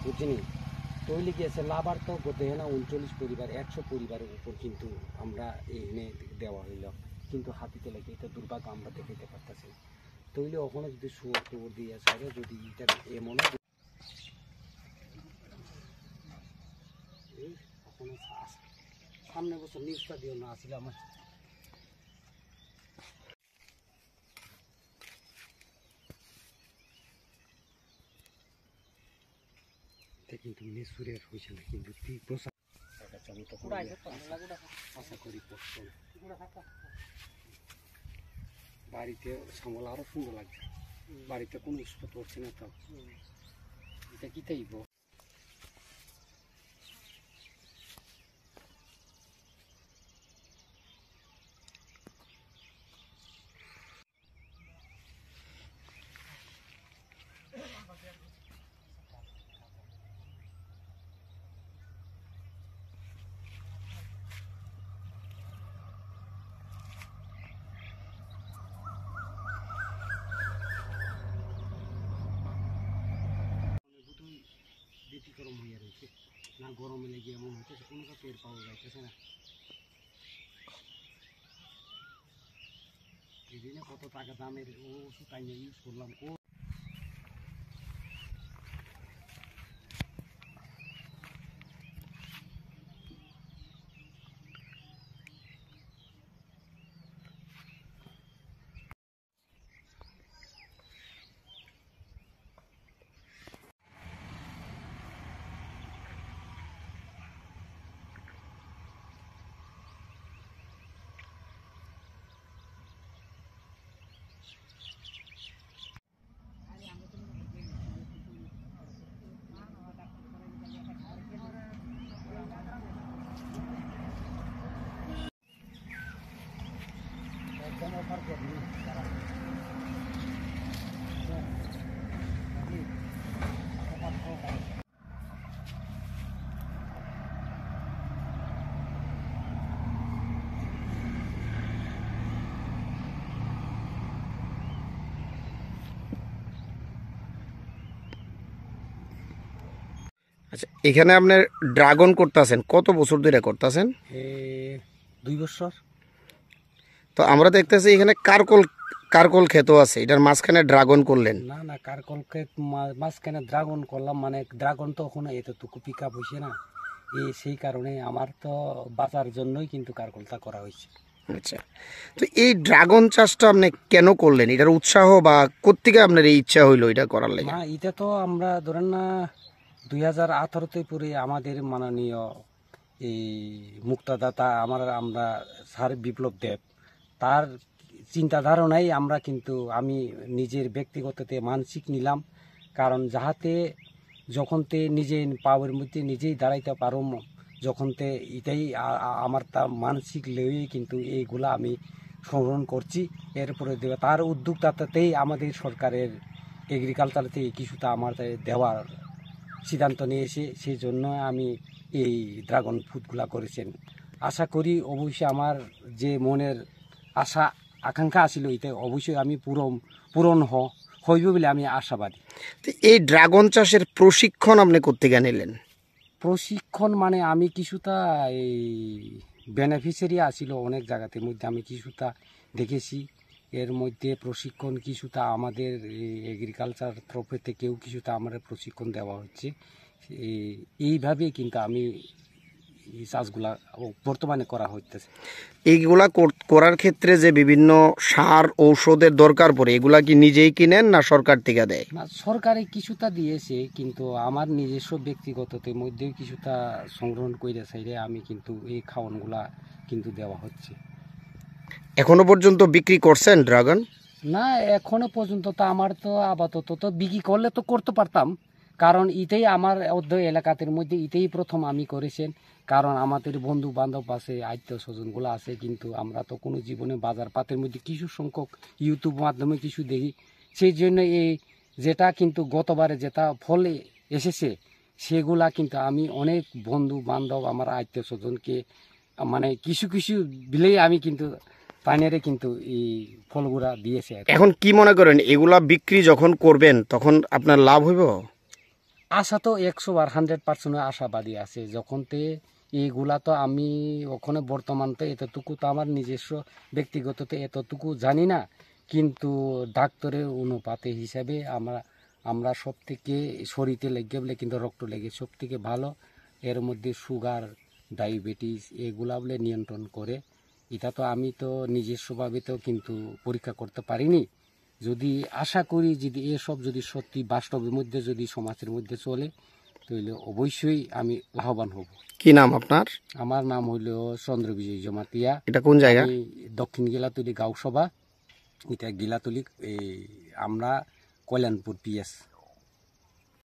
বুঝিনি তৈরি গিয়েছে লাভার তো দেখে না 39 পরিবার 100 পরিবারের উপর কিন্তু আমরা এনে দেওয়া হইল কিন্তু হাতিতে লেগে এটা দুর্ভাগ্য আমরা দেখাইতে পারতেছি তৈরি ওখানে যদি শুয়োর টুয়োর দিয়ে সারে যদি এটা এমন সামনে বছর নিউজটা দিও না আসলে আমার কিন্তু মেসুরের হয়েছে না কিন্তু আশা করি বাড়িতে সামল আরো সুন্দর লাগছে বাড়িতে কোনো উৎসব করছে না তো এটা কি তাইব গরম হয়ে রয়েছে না গরমে লেগে এমন হচ্ছে কোনো টের পাওয়া যাইতেছে না এই দিনে কত টাকা দামের ওষুধ তাই ইউজ করলাম আচ্ছা এখানে আপনার ড্রাগন করতেছেন কত বছর ধরে করতেছেন 2 বছর তো আমরা দেখতেছি এখানে কারকল ক্ষেত আছে এটার মাঝখানে ড্রাগন করলেন না না কারকল ক্ষেত মাঝখানে ড্রাগন করলাম মানে ড্রাগন তো ওখানে এতটুকু পিক আপ হয়েছে না সেই কারণে আমার তো বাঁচার জন্যই কিন্তু কারকলটা করা হয়েছে আচ্ছা তো এই ড্রাগন চাষটা আপনি কেন করলেন এটার উৎসাহ বা কোত্থেকে আপনার এই ইচ্ছা হইলো এটা করার লাগে না এটা তো আমরা ধরেন না 2018-তে পরে আমাদের মাননীয় এই মুক্তদাতা আমরা স্যার বিপ্লব দেব তার চিন্তাধারণাই আমরা কিন্তু আমি নিজের ব্যক্তিগততে মানসিক নিলাম কারণ যাহাতে যখন তে নিজে পাওয়ার মধ্যে নিজেই দাঁড়াইতে পারো যখন তে এটাই আমার তা মানসিক লেগেই কিন্তু এইগুলা আমি সংগ্রহণ করছি এরপরে তার উদ্যোক্তাতেই আমাদের সরকারের এগ্রিকালচার থেকে কিছুটা আমার দেওয়ার সিদ্ধান্ত নিয়েছে সেই জন্য আমি এই ড্রাগন ফ্রুটগুলা করেছেন আশা করি অবশ্যই আমার যে মনের আশা আকাঙ্ক্ষা ছিল এটা অবশ্যই আমি পূরণ হইব বলে আমি আশাবাদী এই ড্রাগন চাষের প্রশিক্ষণ আপনি কোত্থেকে নিলেন প্রশিক্ষণ মানে আমি কিছুটা এই বেনিফিশিয়ারি আসিল অনেক জায়গাতে মধ্যে আমি কিছুটা দেখেছি এর মধ্যে প্রশিক্ষণ কিছুটা আমাদের এগ্রিকালচার তরফ থেকেও কিছুটা আমাদের প্রশিক্ষণ দেওয়া হচ্ছে এইভাবেই কিন্তু আমি এই চাষগুলা বর্তমানে করা হচ্ছে এইগুলা করার ক্ষেত্রে যে বিভিন্ন সার ঔষধের দরকার পড়ে এগুলা কি নিজেই কিনেন না সরকার থেকে দেয় না সরকারে কিছুটা দিয়েছে কিন্তু আমার নিজস্ব ব্যক্তিগততে মধ্যেও কিছুটা সংগ্রহণ করে চাইলে আমি কিন্তু এই খাওয়ানগুলা কিন্তু দেওয়া হচ্ছে এখনো পর্যন্ত বিক্রি করছেন ড্রাগন না এখনো পর্যন্ত তো আমার তো আপাতত তো বিক্রি করলে তো করতে পারতাম কারণ এটাই আমার এলাকাতের মধ্যে এটাই প্রথম আমি করেছেন কারণ আমাদের বন্ধু বান্ধব আছে আত্মীয় স্বজনগুলো আছে কিন্তু আমরা তো কোনো জীবনে বাজার পাতের মধ্যে কিছু সংখ্যক ইউটিউব মাধ্যমে কিছু দেখি সেই জন্য এই যেটা কিন্তু গতবারে যেটা ফলে এসেছে সেগুলা কিন্তু আমি অনেক বন্ধু বান্ধব আমার আত্মীয় স্বজনকে মানে কিছু কিছু বিলেই আমি কিন্তু পাইনারে কিন্তু এই ফলগুলা দিয়েছে আর কি। এখন কি মনে করেন এগুলা বিক্রি যখন করবেন তখন আপনার লাভ হইব? আশা তো 100% আশাবাদী আছে যখন তে এইগুলা তো আমি ওখানে বর্তমান তো এতটুকু তো আমার নিজস্ব ব্যক্তিগত তো এতটুকু জানি না, কিন্তু ডাক্তারের অনুপাতে হিসাবে আমরা সব থেকে শরীরে লেগে বলে কিন্তু রক্ত লেগে সব থেকে ভালো এর মধ্যে সুগার ডায়াবেটিস এগুলা বলে নিয়ন্ত্রণ করে। এটা তো আমি তো নিজস্বভাবে তো কিন্তু পরীক্ষা করতে পারিনি। যদি আশা করি যদি এসব যদি সত্যি বাস্তবের মধ্যে যদি সমাজের মধ্যে চলে তাহলে অবশ্যই আমি লাভবান হব। কি নাম আপনার? আমার নাম হইল চন্দ্রবিজয় জমাতিয়া। এটা কোন জায়গা? আমি দক্ষিণ গিলাতলি গাঁও সভা, এটা গিলাতলি এই আমরা কল্যাণপুর পিএস।